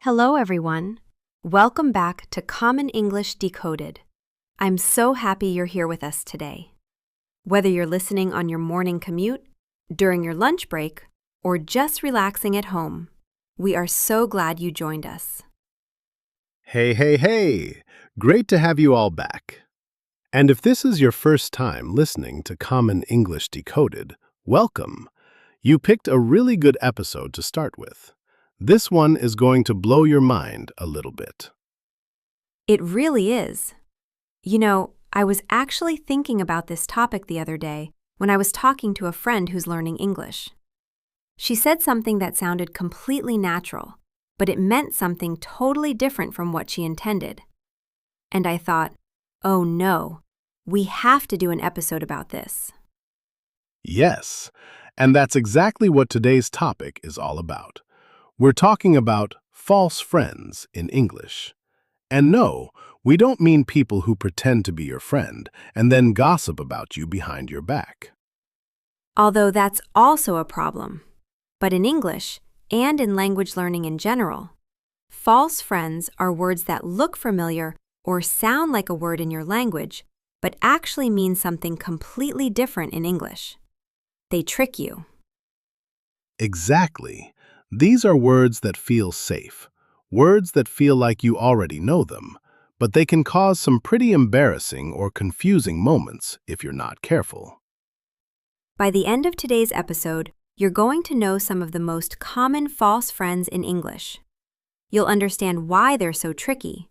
Hello, everyone. Welcome back to Common English Decoded. I'm so happy you're here with us today. Whether you're listening on your morning commute, during your lunch break, or just relaxing at home, we are so glad you joined us. Hey! Great to have you all back. And if this is your first time listening to Common English Decoded, welcome. You picked a really good episode to start with. This one is going to blow your mind a little bit. It really is. I was actually thinking about this topic the other day when I was talking to a friend who's learning English. She said something that sounded completely natural, but it meant something totally different from what she intended. And I thought, oh no, we have to do an episode about this. Yes, and that's exactly what today's topic is all about. We're talking about false friends in English. And no, we don't mean people who pretend to be your friend and then gossip about you behind your back. Although that's also a problem. But in English, and in language learning in general, false friends are words that look familiar or sound like a word in your language, but actually mean something completely different in English. They trick you. Exactly. These are words that feel safe, words that feel like you already know them, but they can cause some pretty embarrassing or confusing moments if you're not careful. By the end of today's episode, you're going to know some of the most common false friends in English. You'll understand why they're so tricky,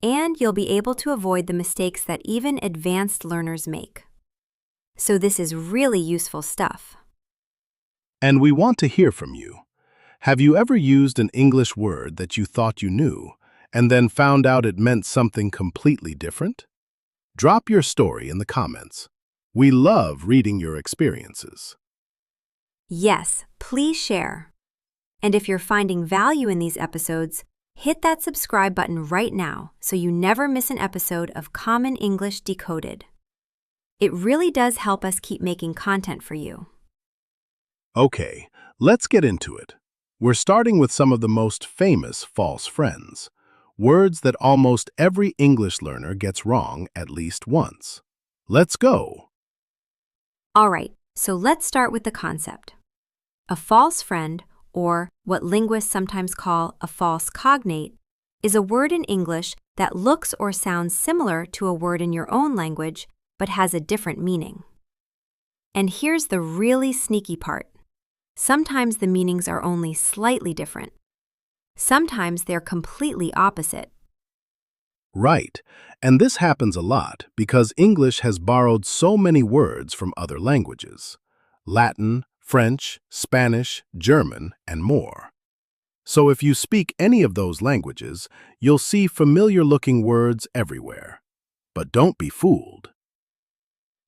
and you'll be able to avoid the mistakes that even advanced learners make. So this is really useful stuff. And we want to hear from you. Have you ever used an English word that you thought you knew and then found out it meant something completely different? Drop your story in the comments. We love reading your experiences. Yes, please share. And if you're finding value in these episodes, hit that subscribe button right now so you never miss an episode of Common English Decoded. It really does help us keep making content for you. Okay, let's get into it. We're starting with some of the most famous false friends, words that almost every English learner gets wrong at least once. Let's go. All right, so let's start with the concept. A false friend, or what linguists sometimes call a false cognate, is a word in English that looks or sounds similar to a word in your own language but has a different meaning. And here's the really sneaky part. Sometimes the meanings are only slightly different. Sometimes they're completely opposite. Right, and this happens a lot because English has borrowed so many words from other languages: Latin, French, Spanish, German, and more. So if you speak any of those languages, you'll see familiar-looking words everywhere. But don't be fooled.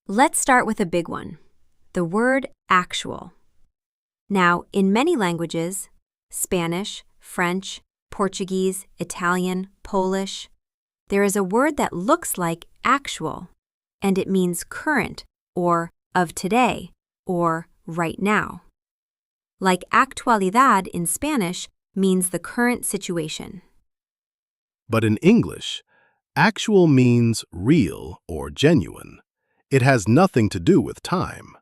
Let's start with a big one, the word actual. Now, in many languages, Spanish, French, Portuguese, Italian, Polish, there is a word that looks like actual, and it means current, or of today, or right now. Like actualidad in Spanish means the current situation. But in English, actual means real or genuine. It has nothing to do with time.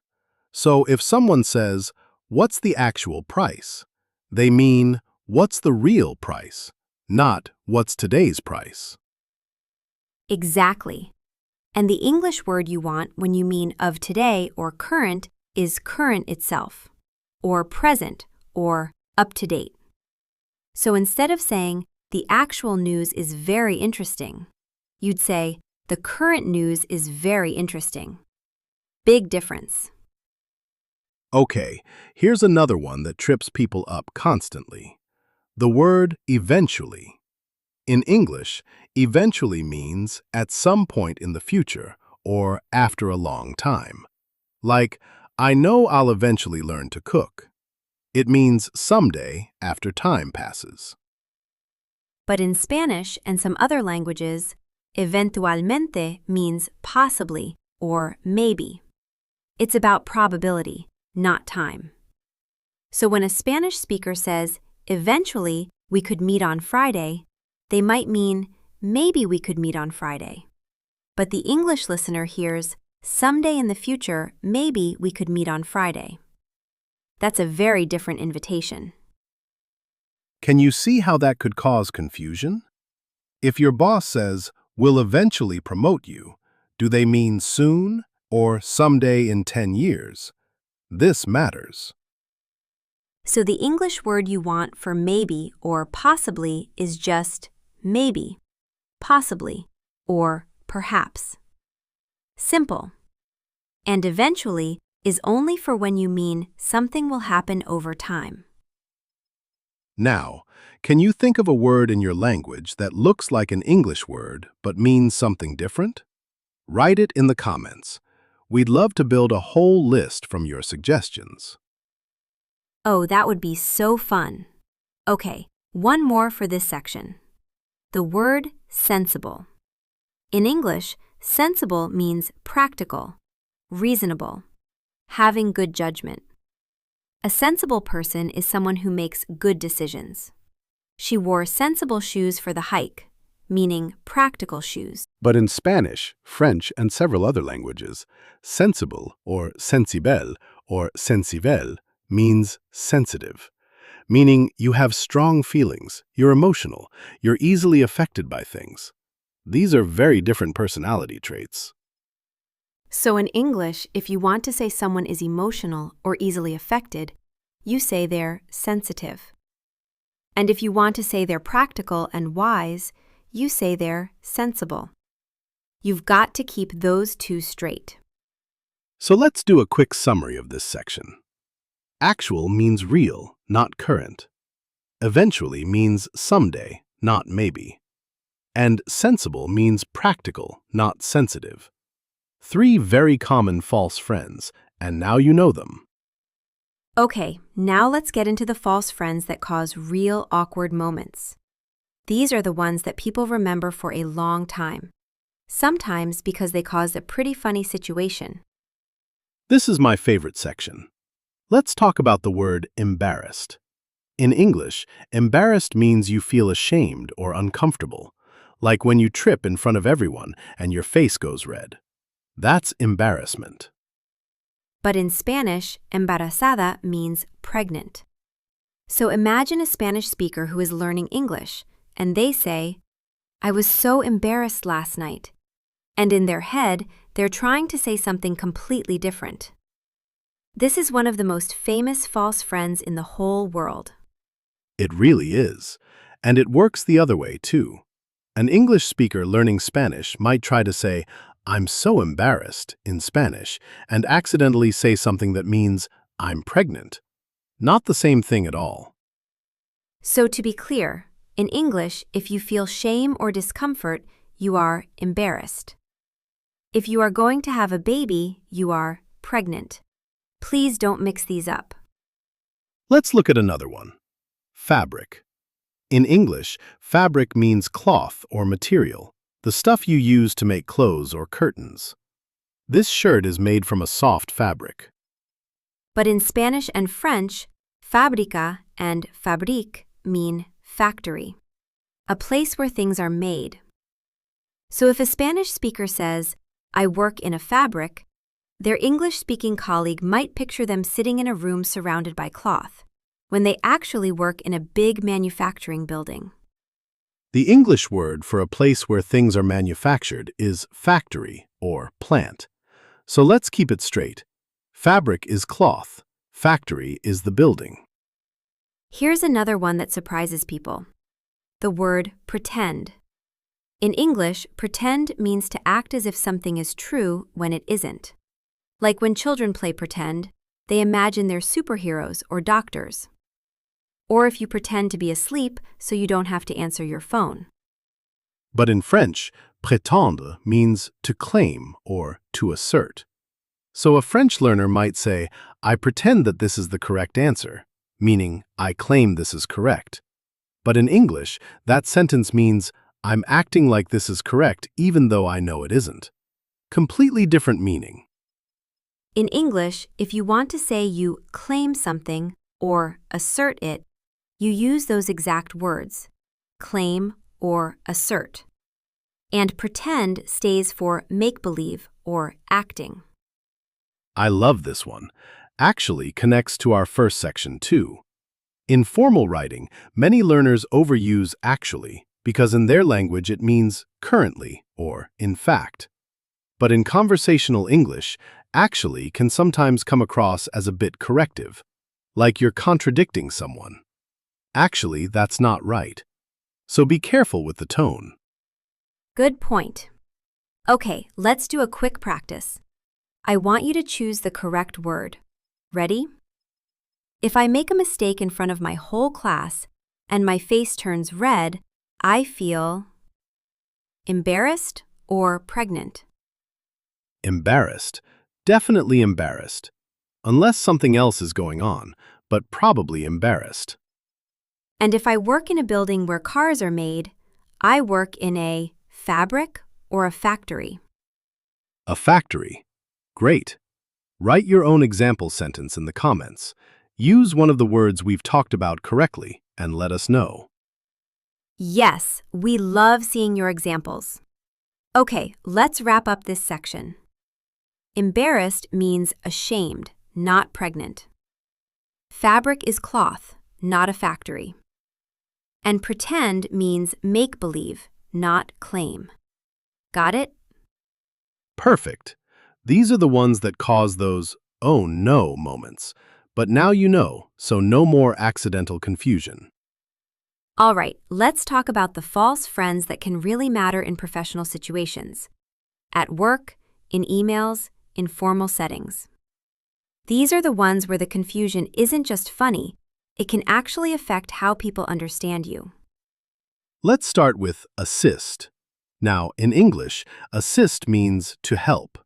So if someone says, "What's the actual price?" they mean, "What's the real price?" not "What's today's price?" Exactly. And the English word you want when you mean of today or current is current itself, or present, or up to date. So instead of saying, the actual news is very interesting, you'd say, the current news is very interesting. Big difference. Okay, here's another one that trips people up constantly. The word eventually. In English, eventually means at some point in the future or after a long time. Like, I know I'll eventually learn to cook. It means someday after time passes. But in Spanish and some other languages, eventualmente means possibly or maybe. It's about probability, not time. So when a Spanish speaker says, eventually, we could meet on Friday, they might mean maybe we could meet on Friday. But the English listener hears someday in the future, maybe we could meet on Friday. That's a very different invitation. Can you see how that could cause confusion? If your boss says, "We'll eventually promote you," do they mean soon or someday in 10 years? This matters. So the English word you want for maybe or possibly is just maybe, possibly, or perhaps. Simple. And eventually is only for when you mean something will happen over time. Now, can you think of a word in your language that looks like an English word but means something different? Write it in the comments. We'd love to build a whole list from your suggestions. Oh, that would be so fun. Okay, one more for this section. The word sensible. In English, sensible means practical, reasonable, having good judgment. A sensible person is someone who makes good decisions. She wore sensible shoes for the hike, meaning practical shoes. But in Spanish, French, and several other languages, sensible or sensible or sensible means sensitive, meaning you have strong feelings, you're emotional, you're easily affected by things. These are very different personality traits. So in English, if you want to say someone is emotional or easily affected, you say they're sensitive. And if you want to say they're practical and wise, you say they're sensible. You've got to keep those two straight. So let's do a quick summary of this section. Actual means real, not current. Eventually means someday, not maybe. And sensible means practical, not sensitive. 3 very common false friends, and now you know them. Okay, now let's get into the false friends that cause real awkward moments. These are the ones that people remember for a long time, sometimes because they caused a pretty funny situation. This is my favorite section. Let's talk about the word embarrassed. In English, embarrassed means you feel ashamed or uncomfortable, like when you trip in front of everyone and your face goes red. That's embarrassment. But in Spanish, embarazada means pregnant. So imagine a Spanish speaker who is learning English, and they say, "I was so embarrassed last night." And in their head, they're trying to say something completely different. This is one of the most famous false friends in the whole world. It really is. And it works the other way, too. An English speaker learning Spanish might try to say, "I'm so embarrassed" in Spanish, and accidentally say something that means, "I'm pregnant." Not the same thing at all. So to be clear, in English, if you feel shame or discomfort, you are embarrassed. If you are going to have a baby, you are pregnant. Please don't mix these up. Let's look at another one. Fabric. In English, fabric means cloth or material, the stuff you use to make clothes or curtains. This shirt is made from a soft fabric. But in Spanish and French, fábrica and fabrique mean factory, a place where things are made. So if a Spanish speaker says, "I work in a fabric," their English-speaking colleague might picture them sitting in a room surrounded by cloth, when they actually work in a big manufacturing building. The English word for a place where things are manufactured is factory or plant. So let's keep it straight. Fabric is cloth. Factory is the building. Here's another one that surprises people. The word pretend. In English, pretend means to act as if something is true when it isn't. Like when children play pretend, they imagine they're superheroes or doctors. Or if you pretend to be asleep so you don't have to answer your phone. But in French, prétendre means to claim or to assert. So a French learner might say, "I pretend that this is the correct answer," meaning I claim this is correct. But in English, that sentence means I'm acting like this is correct even though I know it isn't. Completely different meaning. In English, if you want to say you claim something or assert it, you use those exact words, claim or assert. And pretend stays for make-believe or acting. I love this one. Actually connects to our first section too. In formal writing, many learners overuse actually because in their language it means currently or in fact. But in conversational English, actually can sometimes come across as a bit corrective, like you're contradicting someone. Actually, that's not right. So be careful with the tone. Good point. Okay, let's do a quick practice. I want you to choose the correct word. Ready? If I make a mistake in front of my whole class and my face turns red, I feel embarrassed or pregnant. Embarrassed. Definitely embarrassed. Unless something else is going on, but probably embarrassed. And if I work in a building where cars are made, I work in a fabric or a factory. A factory. Great. Write your own example sentence in the comments. Use one of the words we've talked about correctly and let us know. Yes, we love seeing your examples. Okay, let's wrap up this section. Embarrassed means ashamed, not pregnant. Fabric is cloth, not a factory. And pretend means make-believe, not claim. Got it? Perfect. These are the ones that cause those "oh no" moments. But now you know, so no more accidental confusion. All right, let's talk about the false friends that can really matter in professional situations. At work, in emails, in formal settings. These are the ones where the confusion isn't just funny, it can actually affect how people understand you. Let's start with assist. Now, in English, assist means to help.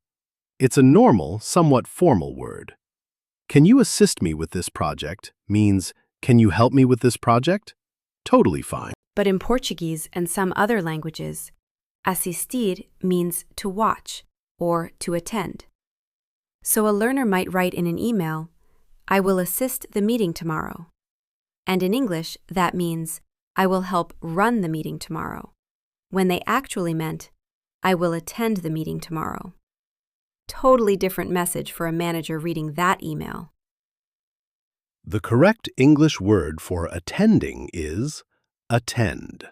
It's a normal, somewhat formal word. Can you assist me with this project means, can you help me with this project? Totally fine. But in Portuguese and some other languages, assistir means to watch or to attend. So a learner might write in an email, I will assist the meeting tomorrow. And in English, that means, I will help run the meeting tomorrow, when they actually meant, I will attend the meeting tomorrow. Totally different message for a manager reading that email. The correct English word for attending is attend.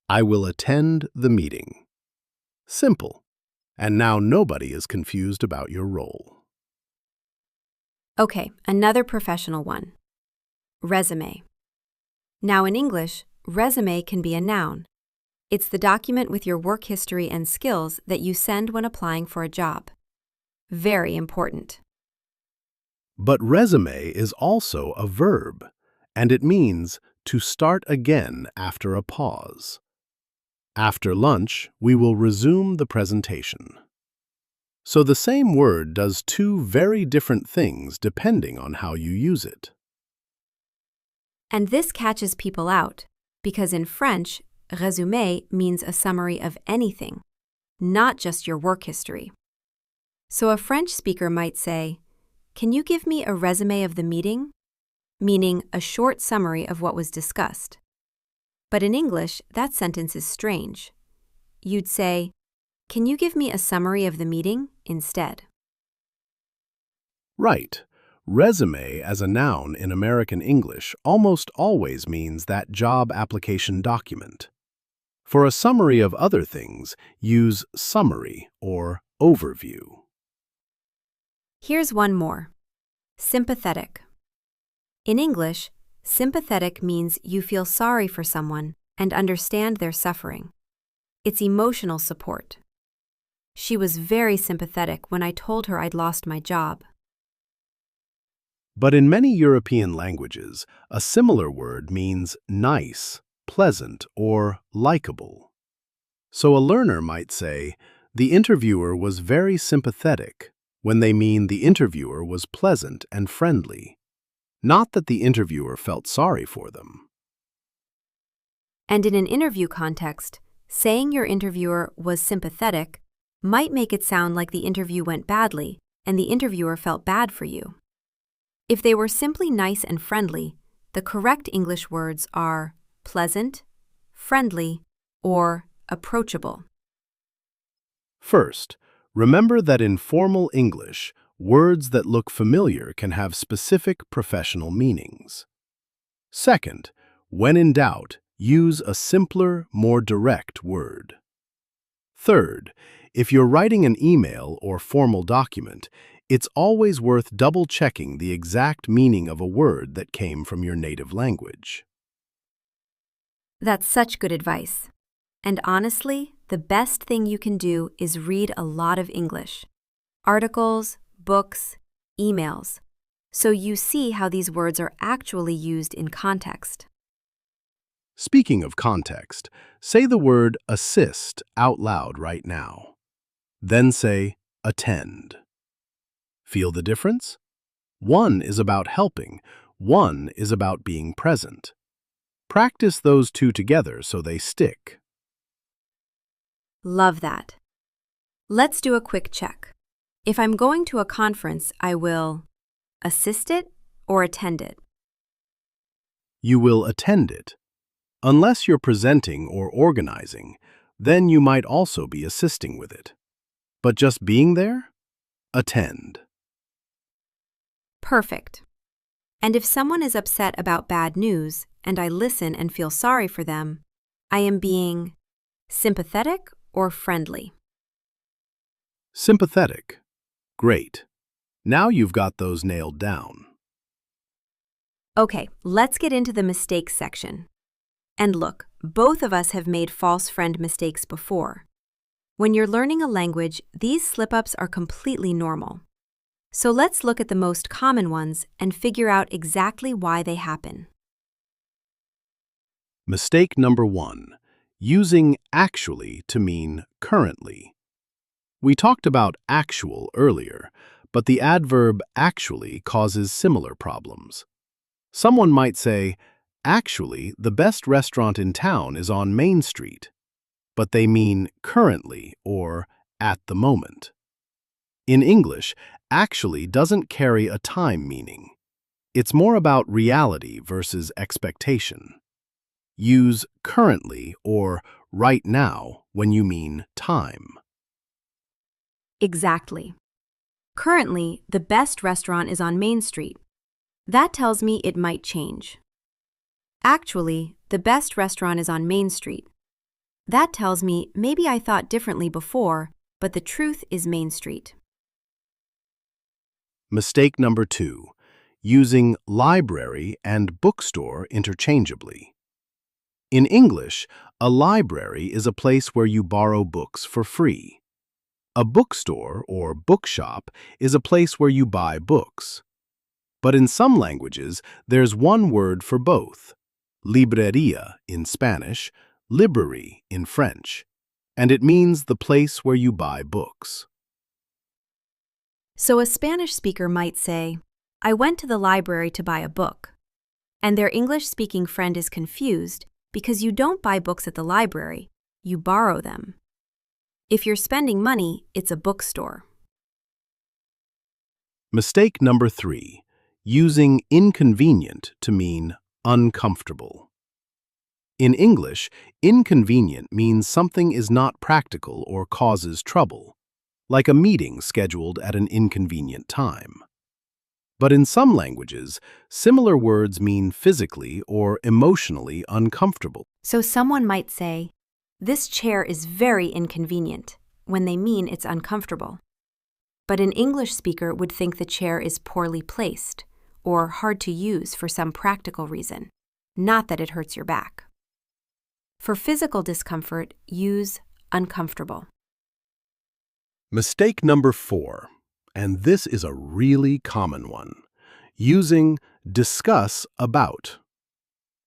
I will attend the meeting. Simple. And now nobody is confused about your role. Okay, another professional one. Resume. Now in English, resume can be a noun. It's the document with your work history and skills that you send when applying for a job. Very important. But resume is also a verb, and it means to start again after a pause. After lunch, we will resume the presentation. So the same word does two very different things depending on how you use it. And this catches people out, because in French, résumé means a summary of anything, not just your work history. So a French speaker might say, can you give me a résumé of the meeting? Meaning a short summary of what was discussed. But in English, that sentence is strange. You'd say, can you give me a summary of the meeting instead? Right. Resume as a noun in American English almost always means that job application document. For a summary of other things, use summary or overview. Here's one more. Sympathetic. In English, sympathetic means you feel sorry for someone and understand their suffering. It's emotional support. She was very sympathetic when I told her I'd lost my job. But in many European languages, a similar word means nice, pleasant, or likable. So a learner might say, the interviewer was very sympathetic, when they mean the interviewer was pleasant and friendly. Not that the interviewer felt sorry for them. And in an interview context, saying your interviewer was sympathetic might make it sound like the interview went badly and the interviewer felt bad for you. If they were simply nice and friendly, the correct English words are pleasant, friendly, or approachable. First, remember that in formal English, words that look familiar can have specific professional meanings. Second, when in doubt, use a simpler, more direct word. Third, if you're writing an email or formal document, it's always worth double-checking the exact meaning of a word that came from your native language. That's such good advice. And honestly, the best thing you can do is read a lot of English. Articles, books, emails. So you see how these words are actually used in context. Speaking of context, say the word assist out loud right now. Then say attend. Feel the difference? One is about helping, one is about being present. Practice those two together so they stick. Love that. Let's do a quick check. If I'm going to a conference, I will assist it or attend it. You will attend it. Unless you're presenting or organizing, then you might also be assisting with it. But just being there? Attend. Perfect. And if someone is upset about bad news and I listen and feel sorry for them, I am being sympathetic or friendly? Sympathetic. Great. Now you've got those nailed down. Okay, let's get into the mistakes section. And look, both of us have made false friend mistakes before. When you're learning a language, these slip-ups are completely normal. So let's look at the most common ones and figure out exactly why they happen. Mistake number 1. Using actually to mean currently. We talked about actual earlier, but the adverb actually causes similar problems. Someone might say, actually, the best restaurant in town is on Main Street, but they mean currently or at the moment. In English, actually doesn't carry a time meaning. It's more about reality versus expectation. Use currently or right now when you mean time. Exactly. Currently, the best restaurant is on Main Street. That tells me it might change. Actually, the best restaurant is on Main Street. That tells me maybe I thought differently before, but the truth is Main Street. Mistake number 2. Using library and bookstore interchangeably. In English, a library is a place where you borrow books for free. A bookstore or bookshop is a place where you buy books. But in some languages, there's one word for both. Librería in Spanish, library in French, and it means the place where you buy books. So a Spanish speaker might say, I went to the library to buy a book. And their English-speaking friend is confused because you don't buy books at the library, you borrow them. If you're spending money, it's a bookstore. Mistake number 3. Using inconvenient to mean uncomfortable. In English, inconvenient means something is not practical or causes trouble, like a meeting scheduled at an inconvenient time. But in some languages, similar words mean physically or emotionally uncomfortable. So someone might say, this chair is very inconvenient, when they mean it's uncomfortable. But an English speaker would think the chair is poorly placed or hard to use for some practical reason, not that it hurts your back. For physical discomfort, use uncomfortable. Mistake number 4, and this is a really common one, using discuss about.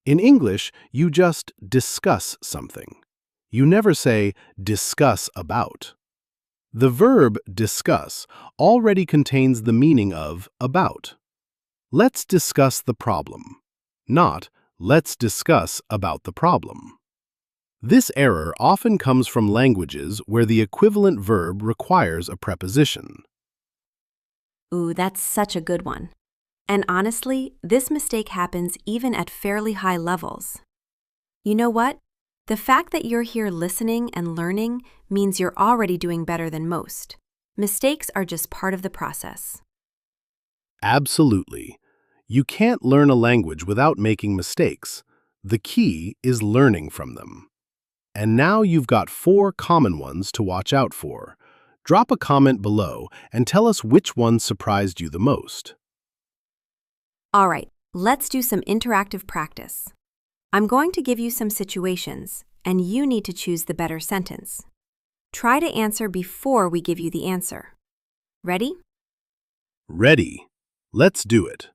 In English, you just discuss something. You never say discuss about. The verb discuss already contains the meaning of about. Let's discuss the problem, not let's discuss about the problem. This error often comes from languages where the equivalent verb requires a preposition. Ooh, that's such a good one. And honestly, this mistake happens even at fairly high levels. You know what? The fact that you're here listening and learning means you're already doing better than most. Mistakes are just part of the process. Absolutely. You can't learn a language without making mistakes. The key is learning from them. And now you've got 4 common ones to watch out for. Drop a comment below and tell us which one surprised you the most. All right, let's do some interactive practice. I'm going to give you some situations, and you need to choose the better sentence. Try to answer before we give you the answer. Ready? Ready. Let's do it.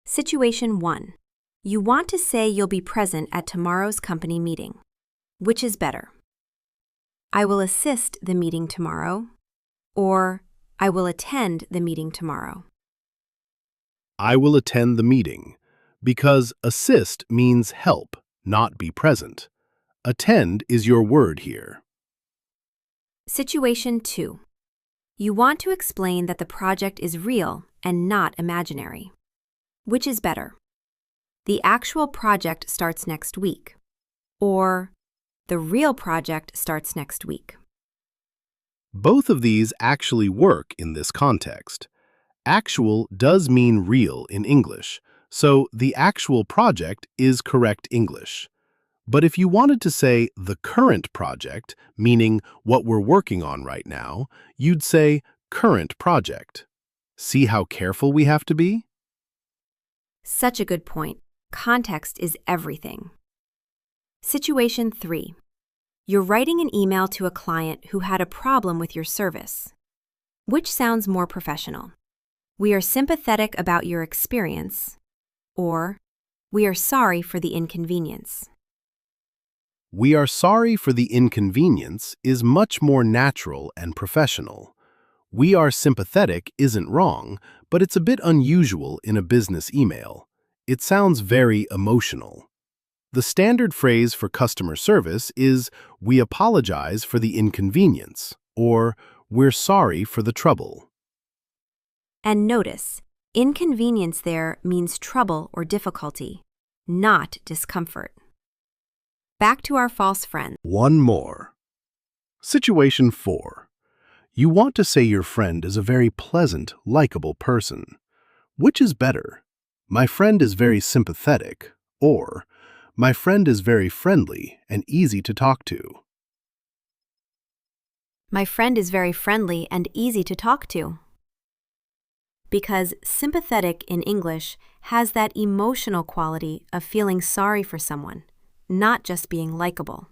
Situation 1. You want to say you'll be present at tomorrow's company meeting. Which is better? I will assist the meeting tomorrow, or I will attend the meeting tomorrow. I will attend the meeting, because assist means help, not be present. Attend is your word here. Situation 2. You want to explain that the project is real and not imaginary. Which is better? The actual project starts next week, or the real project starts next week. Both of these actually work in this context. Actual does mean real in English, so the actual project is correct English. But if you wanted to say the current project, meaning what we're working on right now, you'd say current project. See how careful we have to be? Such a good point. Context is everything. Situation 3. You're writing an email to a client who had a problem with your service. Which sounds more professional? We are sympathetic about your experience, or we are sorry for the inconvenience. We are sorry for the inconvenience is much more natural and professional. We are sympathetic isn't wrong, but it's a bit unusual in a business email. It sounds very emotional. The standard phrase for customer service is, we apologize for the inconvenience, or we're sorry for the trouble. And notice, inconvenience there means trouble or difficulty, not discomfort. Back to our false friend. One more. Situation 4. You want to say your friend is a very pleasant, likable person. Which is better? My friend is very sympathetic, or my friend is very friendly and easy to talk to. My friend is very friendly and easy to talk to. Because sympathetic in English has that emotional quality of feeling sorry for someone, not just being likable.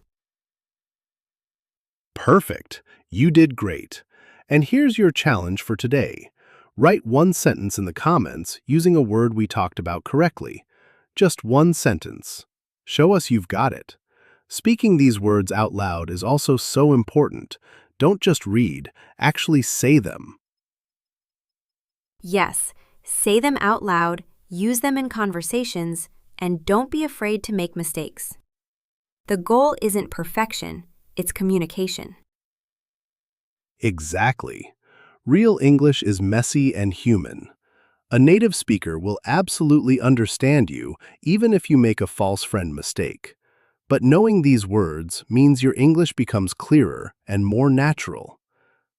Perfect. You did great. And here's your challenge for today. Write one sentence in the comments using a word we talked about correctly. Just one sentence. Show us you've got it. Speaking these words out loud is also so important. Don't just read, actually say them. Yes, say them out loud, use them in conversations, and don't be afraid to make mistakes. The goal isn't perfection, it's communication. Exactly. Real English is messy and human. A native speaker will absolutely understand you even if you make a false friend mistake. But knowing these words means your English becomes clearer and more natural.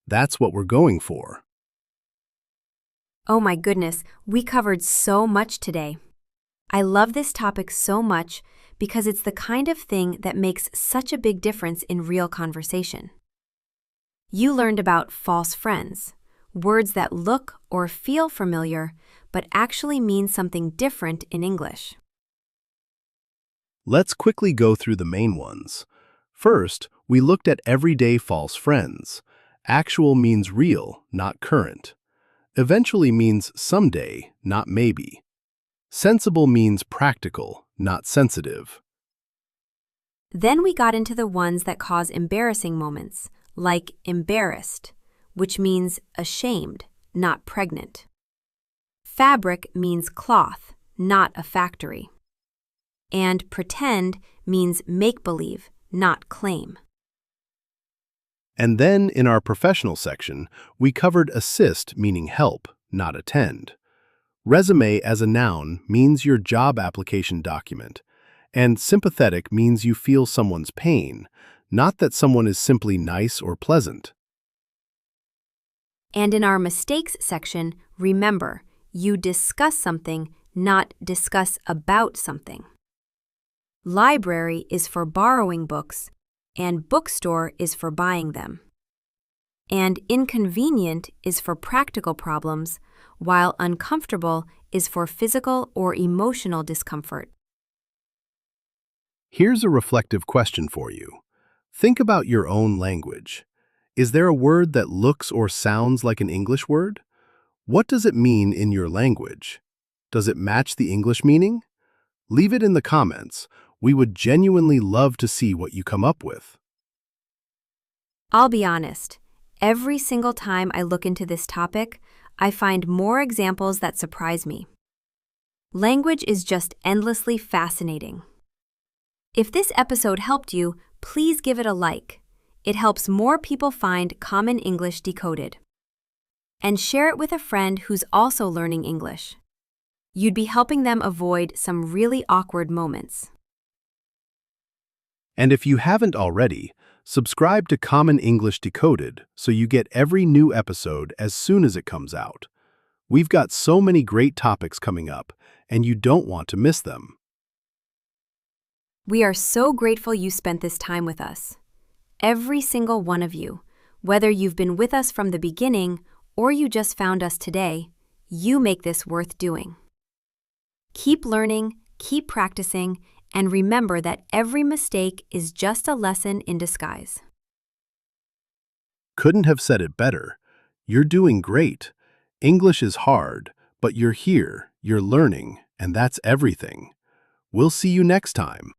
That's what we're going for. Oh my goodness, we covered so much today. I love this topic so much because it's the kind of thing that makes such a big difference in real conversation. You learned about false friends, words that look or feel familiar but actually mean something different in English. Let's quickly go through the main ones. First, we looked at everyday false friends. Actual means real, not current. Eventually means someday, not maybe. Sensible means practical, not sensitive. Then we got into the ones that cause embarrassing moments, like embarrassed, which means ashamed, not pregnant. Fabric means cloth, not a factory. And pretend means make-believe, not claim. And then in our professional section, we covered assist meaning help, not attend. Resume as a noun means your job application document, and sympathetic means you feel someone's pain, not that someone is simply nice or pleasant. And in our mistakes section, remember, you discuss something, not discuss about something. Library is for borrowing books, and bookstore is for buying them. And inconvenient is for practical problems, while uncomfortable is for physical or emotional discomfort. Here's a reflective question for you. Think about your own language. Is there a word that looks or sounds like an English word? What does it mean in your language? Does it match the English meaning? Leave it in the comments. We would genuinely love to see what you come up with. I'll be honest, every single time I look into this topic, I find more examples that surprise me. Language is just endlessly fascinating. If this episode helped you, please give it a like. It helps more people find Common English Decoded. And share it with a friend who's also learning English. You'd be helping them avoid some really awkward moments. And if you haven't already, subscribe to Common English Decoded so you get every new episode as soon as it comes out. We've got so many great topics coming up, and you don't want to miss them. We are so grateful you spent this time with us. Every single one of you, whether you've been with us from the beginning or you just found us today, you make this worth doing. Keep learning, keep practicing, and remember that every mistake is just a lesson in disguise. Couldn't have said it better. You're doing great. English is hard, but you're here, you're learning, and that's everything. We'll see you next time.